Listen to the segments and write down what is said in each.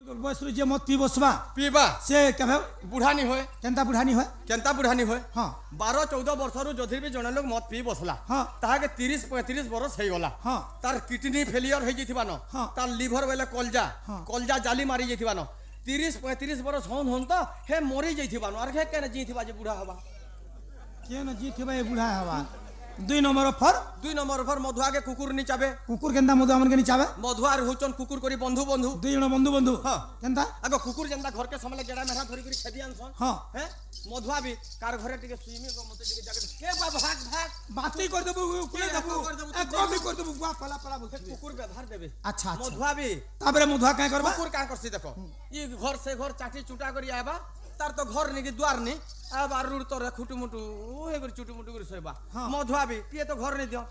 बयस जे मत पी बसबा पीबा से केभे बुढ़ा नहीं होए केनता बुढ़ा नहीं होय केनता बुढ़ा नहीं होए हां 12-14 वर्ष रु जदि भी जने लोग मत पी बसला हां ताहा के 30-35 वर्ष हे गला हां तार किडनी फेलियर हे जइथिबा न हां तार लिवर वेले कलजा कलजा जाली मारी जइथिबा न 30-35 वर्ष होन होन त हे मरी जइथिबा न आर हे केने जइथिबा जे बुढ़ा हवा के न जी थेबा बुढ़ा हवा 2 नंबर पर मधुआ के कुकुर नि चाबे कुकुर केनता मधु हमन के नि चाबे मधुआ होचन कुकुर करी बंधु बंधु 2 जण बंधु हां केनता आगो कुकुर जेंदा घर के समले गेड़ा मेरा धरी करी खेदी आनसन हां हैं मधुआ भी कार घरे टिके सुइमी गो मते टिके जाके के भाग बाती कर देबू कुले देबू ए कम भी कर देबू बुआ पला पला बोल कुकुर व्यवहार देबे अच्छा मधुआ भी ताबरे मधुआ काय करबा कुकुर का करसी देखो ई घर से घर चाटी चुटा करी आबा तार तो घर नि कि द्वार नि आ बारूर तो रे खुटु मुटु ओ हे कर चुटु मुटु कर सोइबा मधुआ भी पिए तो घर नि दियो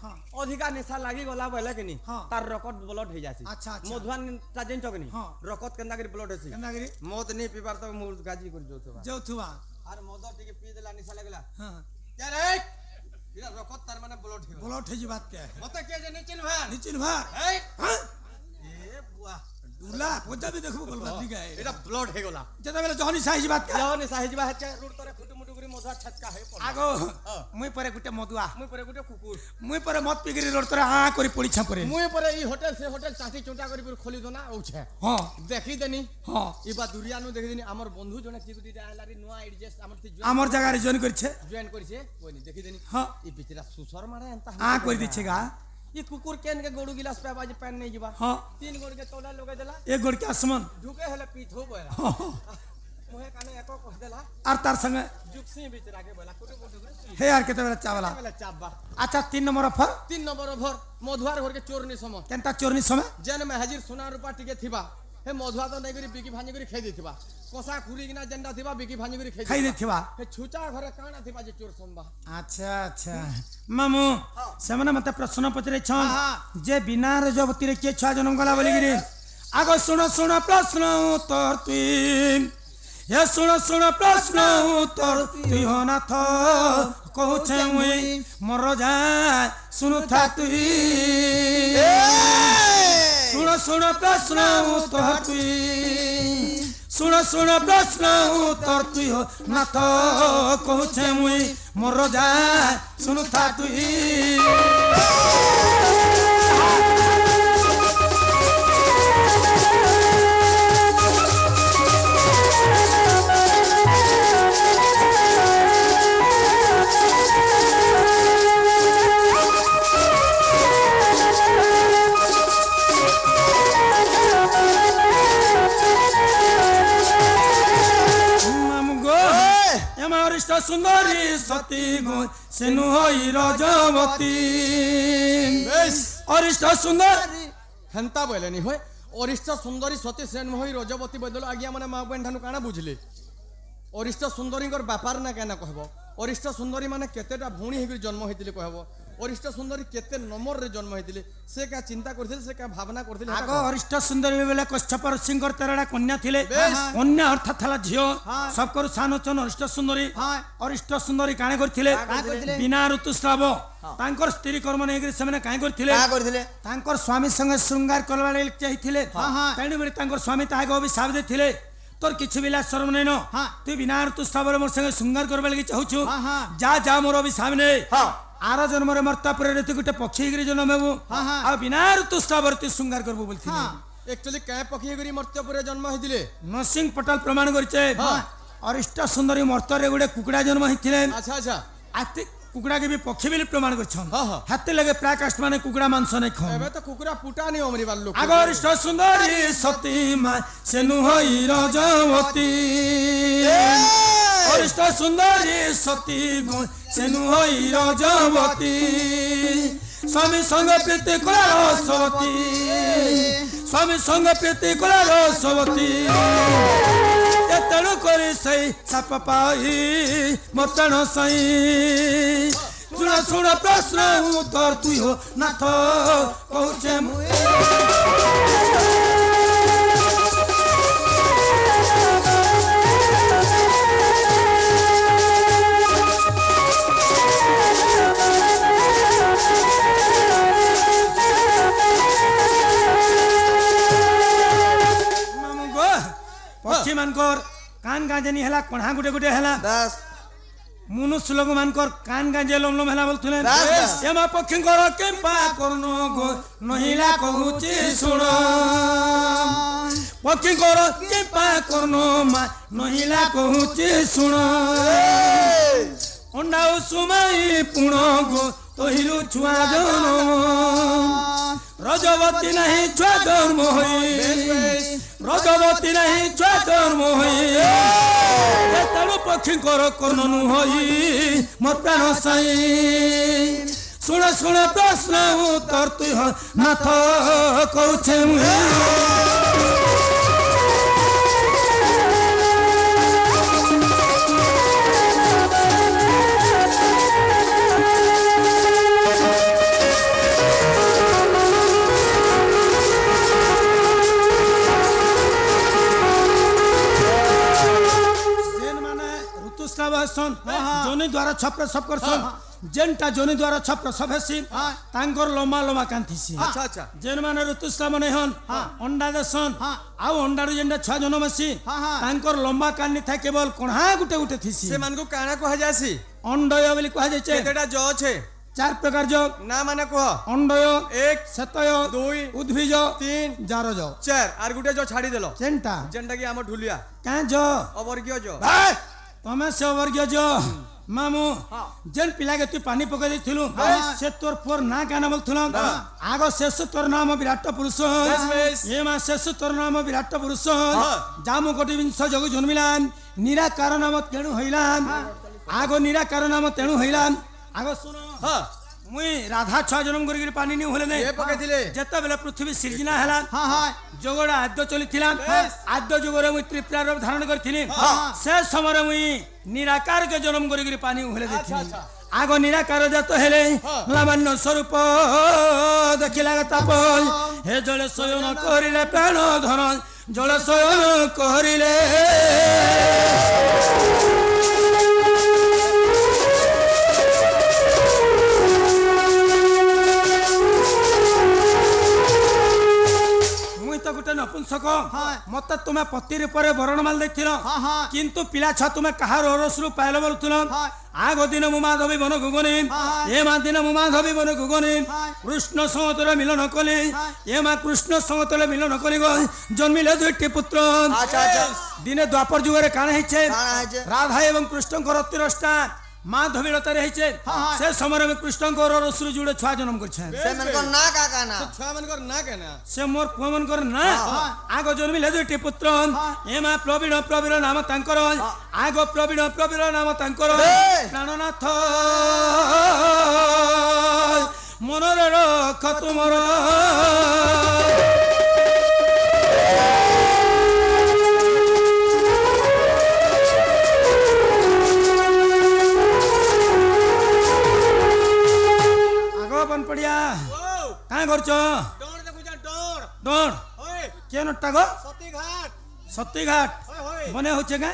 अधिका निशा लागी गला बले कि नि तार रकत ब्लड हो जासी अच्छा मधुआ ता जइन तो कि नि रकत केंदा करी ब्लड होसी केंदा करी मत नि पीबार तो मुर गाजी कर जोथुवा आर मदर टिके पी देला निशा लागला हां क्या रे इरा रकत तार माने ब्लड हो जी बात के मते के जे निचिन भा ए हां ए बुआ दूला पोजा भी देखबो गल बात के एटा ब्लड हे गला जदा बेले जहनी साहिज बात के जहनी साहिज बात के रूट तरे खुटु मुटु करी मधुआ छटका हे पड़ आगो मुई परे गुटे मधुआ मुई परे गुटे कुकुर मुई परे मत पिगरी रोड तरे हां करी पड़ी छपरे मुई परे ई होटल से होटल चाटी चोटा करी पुर खोली दो ना औ छे हां देखी देनी हां ई बा दुरिया नु देखि देनी हमर बंधु जने चिकुटी आलारी नुआ एडजस्ट हमर ति हमर जगह रे जॉइन करछे जॉइन करछे कोई नहीं देखी देनी हां ई बिचरा सुसर मारे एंता हां कर दिछेगा ये कुकुर केन के गोड़ू गिलास पे बाज पैन नहीं जीवा हां 3 गोड़ के तोला लोगे देला एक गोड़ के आसमान ढुके हेले पीठ हो बोला मोहे काने एको कह देला आर तार संगे जुक्सी बिचरा के बोला कुटु कुटु हे यार केते बेला चावला चाबा अच्छा 3 नंबर ऑफर 3 नंबर ऑफर मधुआर घर के चोरनी समय केनता चोरनी समय जेन में हाजिर सोना रुपा टिके थिबा हे मधुआ तो नहीं करी बिकी भांजी करी खाई देथिबा कोसा खुरी किना जेंडा थिबा बिकी भांजी करी खाई देथिबा हे छुचा घरे काना थिबा जे चोर संबा अच्छा अच्छा मामू सेमना मते प्रश्न पचरे छन जे बिना रजवती रे के छा जन्म गला बोली गिरी आगो सुनो प्रश्न उत्तर तुई ये सुनो प्रश्न उत्तर तुई हो ना थो कहू छे मुई मर जा सुनु था तुई सुनो प्रश्न उत्तर तुई सुनो प्रश्न उत्तर तुई हो ना तो कहू छे मुई मर जा सुनु था तुई सुंदरी सती गो सेनु होई रजवती अरिष्ट सुंदरी हंता बोले नहीं होय अरिष्ट सुंदरी सती सेन होई रजवती बदल आज्ञा माने मा बहन ठानु काना बुझले अरिष्ट सुंदरी कर व्यापार ना केना कहबो अरिष्ट सुंदरी माने केतेटा भूणी हेकि जन्म होइतिले कहबो अरिष्ट सुंदरी केते नंबर रे जन्म होइतिले से का चिंता करथिले से का भावना करथिले आगो अरिष्ट सुंदरी बेले कश्यप ऋषिंकर तेरडा कन्या थिले कन्या अर्थात थला झियो सब कर सानो चन अरिष्ट सुंदरी काणे करथिले बिना ऋतुस्राव तांकर स्त्री कर्म नै कि सेमने काहे करथिले तांकर स्वामी संगे श्रृंगार करबा लेल चाहिथिले ताणी बेले तांकर स्वामी ताहे को अभिशाप देथिले तोर किछि बिला शर्म नै न तू बिना ऋतुस्राव रे मोर संगे श्रृंगार करबा लागि चाहूछु जा मोर अभिशाप नै आर जन्म रे मरता पर रे तू गुटे पक्षी गिरी जन्म हेबू आ बिना ऋतुस्राव रे तू श्रृंगार करबू बोलथिले एक्चुअली काय पक्षी गिरी मर्त्यपुर जन्म होइतिले नरसिंह पटेल प्रमाण करछे अरिष्ट सुंदरी मर्तर रे गुटे कुकुडा जन्म होइतिले अच्छा आते कुकुडा के भी पक्षी बिल प्रमाण करछन हाते लगे प्राकाष्ट माने कुकुडा मांस नै खौ एबे तो कुकुडा पुटा नै ओमरी बाल लोक आगो अरिष्ट सुंदरी सती मा सेनु होई रजवती अरिष्ट सुंदरी सती गो सेनु होई रजवती स्वामी संग प्रीति कला रसवती स्वामी संग प्रीति कला रसवती तेणु करी सही साप पाई मतण सही सुन प्रश्न उत्तर तुई हो नाथ कहूचे ପକ୍ଷୀ ମାନଙ୍କର କାନ ଗାଜେନି ହେଲା କଣା ଗୁଟେ ଗୁଟେ ହେଲା ବାସ୍ ମନୁଷ୍ୟ ଲୋକ ମାନଙ୍କର କାନ ଗାଜେ ଲମ ଲମ ହେଲା ବୋଲୁଥିଲେ ବାସ୍, ବାସ୍। ଏମା ପକ୍ଷୀଙ୍କର କେମ୍ପା କରୁନ ଗো ନହିଲା କହୁଛି ଶୁଣ ପକ୍ଷୀଙ୍କର କେମ୍ପା କରୁନ ମା ନହିଲା କହୁଛି ଶୁଣ ଅଣ୍ଡା ସୁମାଇ ପୁଣ ଗো ତହିରୁ ଛୁଆ ଜନ୍ମ ରଜବତୀ ନାହିଁ ଛୁଆ ଜନ୍ମ ହୋଇ ରଜବତୀ ନାହିଁ ଛୁଆ ଜନ୍ମ ହୋଇ ତେଣୁ ପକ୍ଷୀଙ୍କର କର୍ଣ୍ଣନୁ ହୋଇ ମୋ ପ୍ରାଣ ସାଇ ଶୁଣ ଶୁଣ ପ୍ରଶ୍ନ ଉତ୍ତର ତୁଇ ନାଥ କହୁଛେ ମୁହିଁ जोनी द्वारा छप्र सब करसन जेनटा जोनी द्वारा छप्र सब हेसी तांकर लम्बा लम्बा कांथिसी अच्छा अच्छा जेन माने ऋतुस्राव ने हन अंडा देसन आउ अंडा रे जेनटा छ जन्म हेसी तांकर लम्बा कान था केवल कोणा गुटे गुटे थिसी से मान को काना कह जासी अंडय बोली कहा जाय छे केतेटा ज छे 4 प्रकार जो ना माने कह अंडय 1 सतय 2 उद्भिज 3 जार जो 4 आर गुटे जो छाड़ी देलो जेनटा जेनटा की हम ढुलिया का जो अवर्गीय जो तमे से वर्गीय जो मामू जेन पिला के तू पानी पका देथिलु से तोर पोर ना काना बोलथुन आगो शेष तोर नाम विराट पुरुष ए मा शेष तोर नाम विराट पुरुष जामु कोटि विंश जग जन्मिलान निराकार नाम तेणु हइलान आगो निराकार नाम तेणु हइलान आगो सुनो मुई राधा छ जन्म करी पानी नी होले नै ये पकेथिले जेता बेला पृथ्वी सृजना हला जोगड़ा आद्य चलिथिला आद्य जोगरे मुई त्रिपुरा रूप धारण करथिनी से समय मुई निराकार के जन्म करी पानी होले देथिनी आगो निराकार जात हेले लावण्य स्वरूप देखिला तापल हे जले शयन करिले प्राण धन जल शयन करिले गोटे नपुंसक मत तुम्हें पति रूपे बरणमाल देखिल किंतु पिला छ तुम्हें कहार ओरसरु पाइल बोलुल आग दिन मु माधवी बन गुगनी ए मा दिन मु माधवी बन गुगनी कृष्ण संगतर मिलन कली ए मा कृष्ण संगतर मिलन कली जन्मिले दुईटी पुत्र दिने द्वापर जुगे काण है राधा एवं कृष्ण रतिरष्टा माधवी लता रहिছে से समय में कृष्ण को रसुर जुड़े छुआ जन्म करछे से मन को ना का काना छुआ मन को ना कहना से मोर पुआ मन कर ना आगो जन्मिले दुईटी पुत्र एमा प्रवीण प्रवीण नाम तांकर आगो प्रवीण प्रवीण नाम तांकर प्राणनाथ मनरे रख तुमर पड़िया काय करछो डोर देखु जा डोर डोर ओए के नट्टा गो सती घाट ओए बने होचे का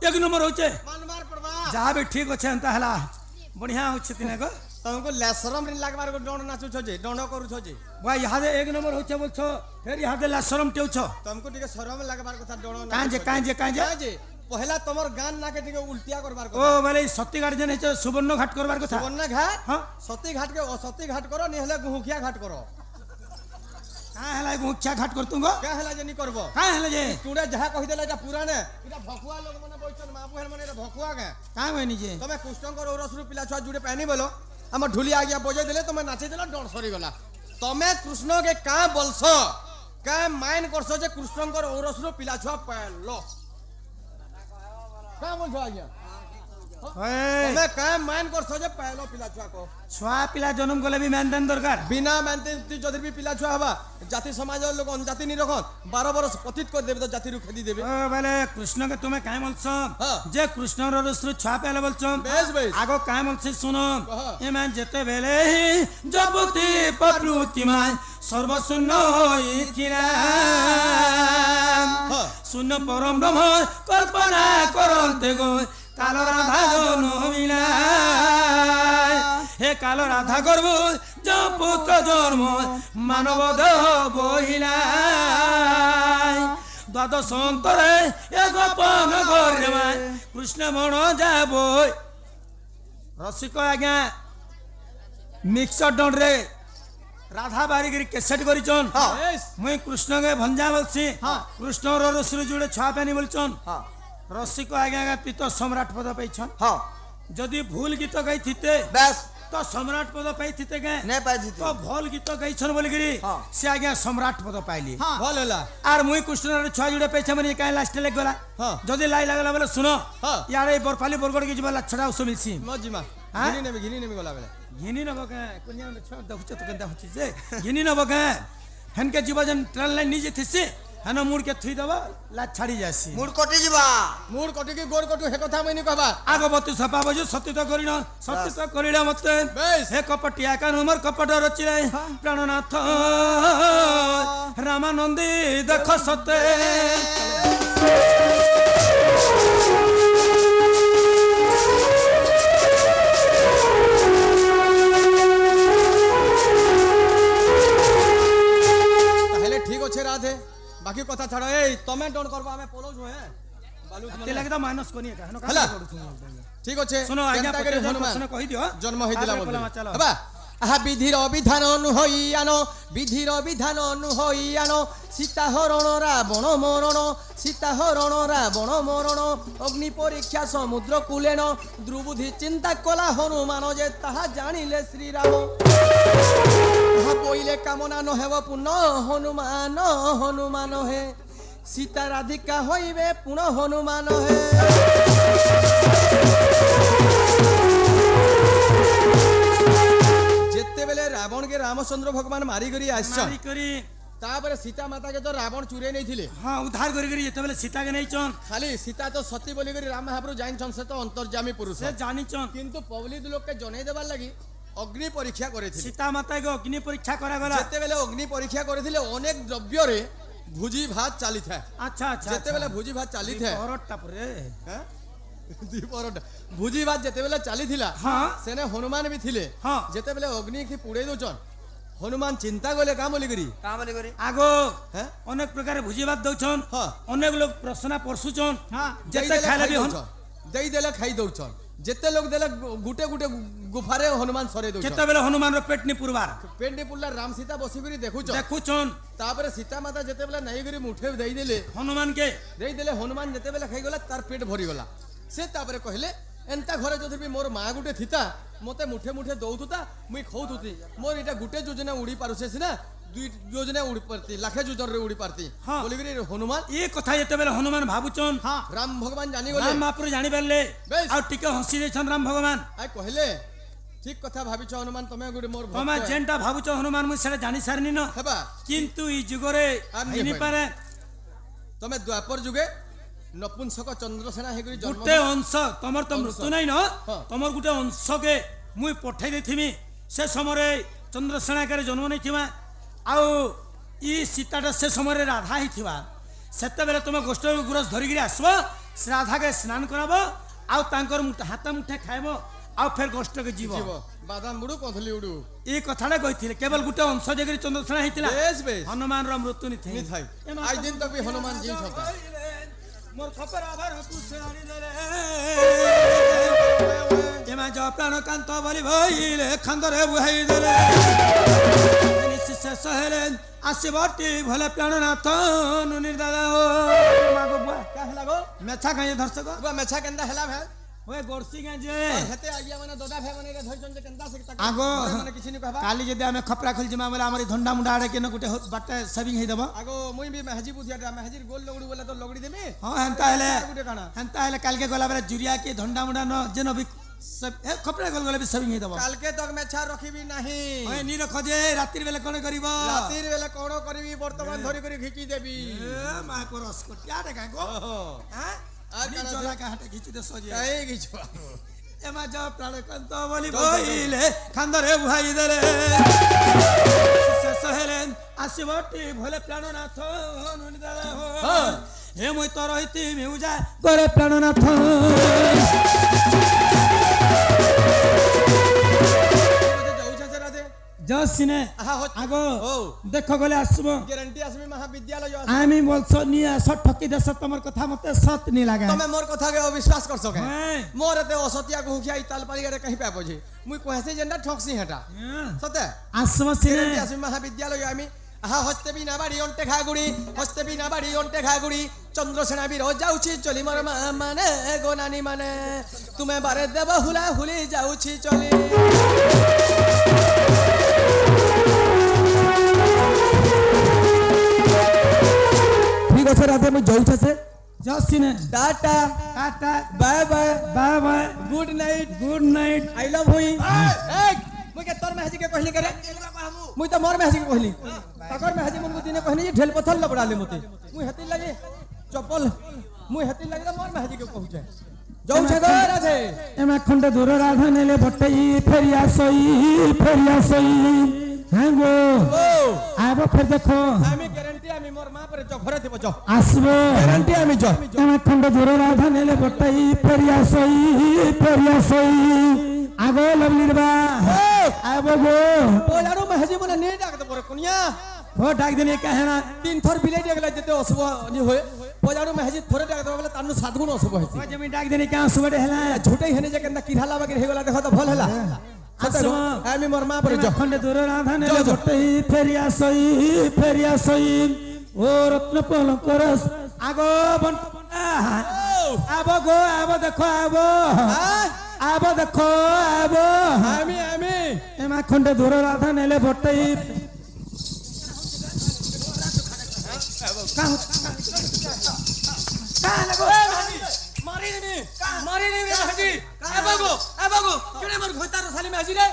एक नंबर होचे मानमार पड़वा जहाँ भी ठीक होचे अंता हला बढ़िया होचे तिने को तुमको लेसरम rin लागबार को डोंड नाचु छजे डोंड करू छजे भाई यहाँ दे एक नंबर होचे बोलछो फिर यहाँ दे लाशरम टेउछो तुमको टिके शरम लागबार कथा डोंड कांजे पहला तमर गान ना के टिके उल्टिया करबार ओ बोले सती घाट जने सुवर्ण घाट करबार कथा सुवर्ण घाट हां सती घाट के सती घाट करो नि हले गुहुखिया घाट करो का हला गुहुखिया घाट करतुंगो का हला जे नि करबो का हला जे टुडे जहा कहि देला जा पुराने इटा भकुआ लोग मने बोलछन मापु हेर मने भकुआ के का होइनी जे तमे कृष्ण को रसरु पिला छुआ जुड़े पानी बोलो हम ढुलिया आ गया बजे देले तमे नाचे देला डोंड सरी गला तमे कृष्ण के का बोलसो का माइन करसो जे कृष्ण को रसरु पिला छुआ पालो का बोल आज्ञा तमे का माइन करसो जे पालो पिला छुआ को छुआ पिला जन्म गले भी मेंटेन दरकार बिना मेंटेन ती जदि भी पिला छुआ हबा जाति समाज लोग अनजाति नि रखन 12 बरस पतित कर देबे तो जाति रु खेदी देबे ओ बोले कृष्ण के तुम्हें काहे बोलछो जे कृष्ण रो रसरु छुआ पेले बोलछो बेस आगो काहे बोलछे सुनो ए मैं जेते बेले जबती प्रकृति माय सर्वशून्य होइथिरा शून्य परम ब्रह्म कल्पना करन्ते गो काल राधा जन्मिला हे काल राधा गर्भ जो पुत्र जन्म मानव देह बहिला দ্বাদশ অন্তরে এ গোপন ঘরে কৃষ্ণ মন যাব রসিক আজ্ঞা মিক্সর ডন্ডরে রাধা বারিগিরি কেসেট করিছন মুই কৃষ্ণকে ভঞ্জা বলছি কৃষ্ণর রসুর জুড়ে ছুয়া পানি বলছন রসিক আজ্ঞা পিত সম্রাট পদ পাইছন যদি ভুল গীত গাইথিতে বেশ তো সম্রাট পদ পাইথিতে গে নে পাইছিতে তো ভল গীত গাইছন বলিগিরি সে আজ্ঞা সম্রাট পদ পাইলি ভাল হেলা আর মুই কৃষ্ণর ছুয়া জুড়ে পাইছে মানে কাই লাস্টে লেগ গলা যদি লাই লাগলা বলে শুনো ইয়ারে বরফালি বরগড় কি যিবা লাছড়া উস মিলছি মজিমা ঘিনি নেমি গলা বেলা ঘিনি নব কে কোনিয়া ছুয়া দেখুছ তো কেনতা হচ্ছে যে ঘিনি নব কে হেনকে যিবা যেন ট্রেন লাইন নিজে থিসে হেন মুড় কে থুই দেবা লা ছাড়ি যাসি মুড় কটি ଯିବା মুড় কটি কি গোর কটু হে কথা মইনি কবা আগবতী সপা বজু সত্যিত করিণ সত্যিত করিণ মতে বেশ। হে কপটিয়া কান মোর কপট রচিলে প্রাণনাথ রামানন্দী দেখ সতে তাহলে ঠিক আছে রাধে বাকি কথা ছাড়ো এই তুমি ডন করবা আমি পলৌ ছো হে বালু তে লাগি তো মাইনাস কোনি কা হেন হেলা। কাম করুছু ঠিক আছে শুনো আজ্ঞা কেনতা করে পটে হনুমান প্রশ্ন কহি দিও জন্ম হইতিলা তারপরে বলে কলমা চালো। হেবা আহা বিধির বিধান অনুহইয়ান বিধির বিধান অনুহইয়ান সীতা হরণ রাবণ মরণ সীতা হরণ রাবণ মরণ অগ্নি পরীক্ষা সমুদ্র কুলেন দ্রুবুধি চিন্তা কলা হনুমান যে তাহা জানিলে শ্রীরাম তাহা বইলে কামনা নহেব পুনঃ হনুমান হনুমান হে সীতা রাধিকা হইবে পুনঃ হনুমান হে যেতেবেলে রাবণকে রামচন্দ্র ভগবান মারি করি আসছন মারি করি তারপরে সীতা মাতাকে তো রাবণ চুরে নেইছিলে হ্যাঁ উদ্ধার করি করি যেতেবেলে সীতাকে নেইছন খালি সীতা তো সতী বলি করি রাম মহাপ্রভু জানিছন সে তো অন্তর্যামী পুরুষ সে জানিছন কিন্তু পবলিক লোককে জনাই দেবার লাগি অগ্নি পরীক্ষা করেছিল সীতা মাতাকে অগ্নি পরীক্ষা করা গলা যেতেবেলে অগ্নি পরীক্ষা করেছিলে অনেক দ্রব্যরে ভুজি ভাত চালি থাকে আচ্ছা আচ্ছা যেতেবেলে ভুজি ভাত চালি থাকে পরটা পরে হ্যাঁ দ্বিপহরটা ভুজি ভাত যেতেবেলে চালিଥିଲା হ্যাঁ সেনে হনুমান বি থিলে হ্যাঁ যেতেবেলে অগ্নি কি পুড়াই দউছন হনুমান চিন্তা গলে কাম বলি করি কাম বলি করি আগো হ্যাঁ অনেক প্রকার ভুজিবাদ দউছন হ্যাঁ অনেক লোক প্রশ্ন পরশুছন যেতে দেই দেলে খাইলে খাই বি দউছন। দেই দেলে খাই দউছন যেতে লোক দেলে গুটে গুটে গুফারে হনুমান সরে দউছন যেতেবেলে হনুমানর পেট নি পুরবার পেন্ডি পুল্লা রাম সীতা বসি করি দেখুছন দেখুছন তারপরে সীতা মাতা যেতেবেলে নাই করি মুঠে দেই দেলে হনুমানকে দেই দেলে হনুমান যেতেবেলে খাই গলা তার পেট ভরি গলা সে তারপরে কহিলে এন্তা ঘরে যদি বি মোর মা গুটে থিতা মতে মুঠে মুঠে দউতুতা মুই খাউতুতি মোর এটা গুটে যোজনা উড়ি পারুছে সিনা দুই যোজনা উড়ি পারতি লাখে যোজনারে উড়ি পারতি হ্যাঁ। বলি করি হনুমান এই কথা যেতেবেলে হনুমান ভাবুছন রাম ভগবান জানি গলে রাম মহাপুর জানি পারলে বেশ। আর টিকে হসি দেছন রাম ভগবান আই কহিলে ঠিক কথা ভাবিছ হনুমান তুমি গুড়ি মোর তোমা ভক্ত যেনটা ভাবুছ হনুমান মুই সেটা জানি সারিনি ন হেবা কিন্তু এই যুগরে আর নিয়ে হইনি হয়। পারে তুমি দ্বাপর যুগে নপুংসক চন্দ্রসেনা হেগুড়ি জন্ম গোটে অংশ তোমার তো অংশ। মৃত্যু নাই ন হ্যাঁ। তোমার গোটে অংশকে মুই পঠাই দেইথিমি সে সময়ে চন্দ্রসেনাকারে জন্ম নেইথিবা আউ ই সীতাটা সে সময়ে রাধা হইথিবা সেতেবেলে তুমি গোষ্ঠ গুরস ধরিকি আসব সে রাধাকে স্নান করাব আউ তাঙ্কর হাত মুঠে খাইব আউ ফের গোষ্ঠকে জীব জীব বাদাম বুড়ু কঁথলি উড়ু এই কথাটা কইଥିଲେ কেবল গোটে অংশ যেগিরি চন্দ্রসেনা হইতিলা বেশ বেশ হনুমানর মৃত্যু নিথই নিথাই আজ দিন তক বি হনুমান জি ছতা মোর খপর আবার হকুছে আনি দেলে এমা জ প্রাণ কান্ত বলি ভইলে খন্দরে বুহাই দেলে শেষ হেলেন আসিবটি ভলে প্রাণনাথ নুনির দাদা ও মাগো বুয়া কা হেলা গো মেছা গাঁয়ে ধরছে গো বা মেছা কেন্দা হেলা ভে ওই গড়সি গাঁ যে হেতে আগিয়া মানে দদা ভে মানে রে ধরছন যে কেন্দা সে তাক আগো মানে কিছু নি কহবা কালি যদি আমি খপরা খুলছিমা বলে আমার ধন্ডা মুন্ডা আড়ে কেন গোটে বাটে সেভিং হই দেব আগো মুই বি মেহজি বুঝিয়া মেহজির গোল লগড়ি বলে তো লগড়ি দেমি হ্যাঁ হেন্তা হেলে গুটে কানা হেন্তা হেলে কালকে গলা বেলে জুরিয়া কি ধন্ডা মুন্ডা ন যেন বি খপরা গল গলে বি সেভিং হই দেব কালকে তক মেছা রখিবি নাহি ওই নি রখ যে রাত্রির বেলে কোন করিব রাতির বেলা কোন করিবি বর্তমান ধরি করে ঘিচি দেবি এ মাই পরস কো টিয়া দেখা গো হ্যাঁ আর নি কানা জলা কা হাতে ঘিচি দে সজে কাই গিছ এমা যা প্রাণকান্ত বলি বইলে খান্দরে বুহাই দেলে শেষ হেলেন আসিবটি ভলে প্রাণনাথ নুনি দাদা হো হে মই তো রহিতি মিউজা করে প্রাণনাথ সিনে আহা হো আগ ও দেখো গলে আসব গ্যারান্টি আসবে মহাবিদ্যালয় আমি বলছো নিয়ে আস ঠকি দেশ তোমার কথা মতে সত নি লাগে তুমি মোর কথা কে অবিশ্বাস করছো কে হ্যাঁ মোর এতে অসতিয়া গুখিয়া ইতাল পারি রে কহি পাবো যে মুই কহেছে যেনটা ঠকছি হেটা সতে আসব সিনে গ্যারান্টি আসবে মহাবিদ্যালয় আমি আহা হস্তে বিনা বাড়ি অন্টে খাগুড়ি হস্তে বিনা বাড়ি অন্টে খাগুড়ি চন্দ্রসেনা বীর যাউছি চলি মোর মানে গো নানি মানে তুমি বারে দেব হুলা হুলি যাউছি চলি ঠিক আছে রাধে মুই যাউছে সিনে tata tata bye bye bye bye good night good night I love হুই মুই কে তোর মেহাজি কে কহিলি করে মুই তো মোর মেহাজি কে কহিলি তাকর মেহাজি মন দিনে কহিনি যে ঢেল পথর লবড়ালে মতে মুই হেতি লাগি চপল মুই হেতি লাগি মোর মেহাজি কে কহুছে যাউছে গো রাধে এমা খন্ডে দূর রাধা নেলে বটই ফেরিয়া সই হ্যাঁ গো ও আইব ফের দেখো আমি গ্যারান্টি আমি মোর মা পরে চ ঘরে দিব চ আসব গ্যারান্টি আমি চ এমা খন্ডে দূর রাধা নেলে বটই ফেরিয়া সই আগ লবলির বা আইব গো ও লাড়ু মেহাজি মনে নে ডাক দে পরে কোনিয়া ও ডাক দিনে কাহেনা 3 থর বিলাই দিয়ে গেলা যেতে অশুভ নি হয় পজাড়ু মেহাজি থরে ডাক দে বলে তানু 7 গুণ অশুভ হইছে ও জমি ডাক দিনে কা সুবড়ে হেলা ঝুটাই হেনে যে কেনটা কিরহালা বাগির হেগলা দেখো তো ভাল হেলা আসব আমি মোর মা পরে চ খন্ডে দূর রাধা নেলে বটই ফেরিয়া সই ও রত্ন পলঙ্কর আগ বন আব গো আব দেখো আব দেখো আব আমি এমা খন্ডে দূর রাধা নেলে বটই মারি নি মেহাজি এ বাগো কেনে মোর ঘইতার সালি মেহাজি রে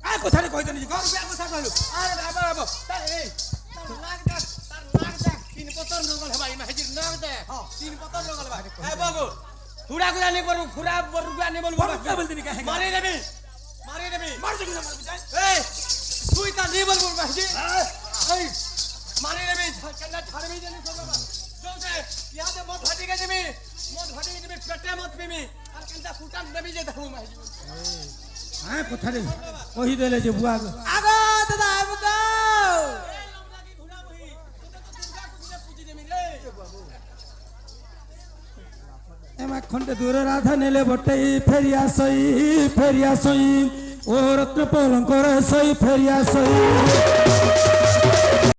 আ কথারে কই দেনি গো কথা কইলু আরে বাবা তার এই তার নাক দেখ 3 পতন রগল ভাই মেহাজি নাক দেখ 3 পতন রগল ভাই এ বাগো ফুড়া গুড়া নি করু ফুড়া বরগুয়া নি বলবো মারি দেবি মার দেখি না এই তুই তা নি বলবো মেহাজি এই মারি দেবি কেনা ছাড়বি জানি সব বাবা জলতে ইয়াতে মত ফাটি গেছে পেটে মত পিমি আর কেনটা ফুটান দেবি যে দেখু মেহাজি হ্যাঁ কথারে কই দেলে যে বুয়া আগো দাদা আইব দাও এমা খন্ডে দূর রাধা নেলে বটই ফেরিয়া সই ও রত্ন পলঙ্কর সই ফেরিয়া সই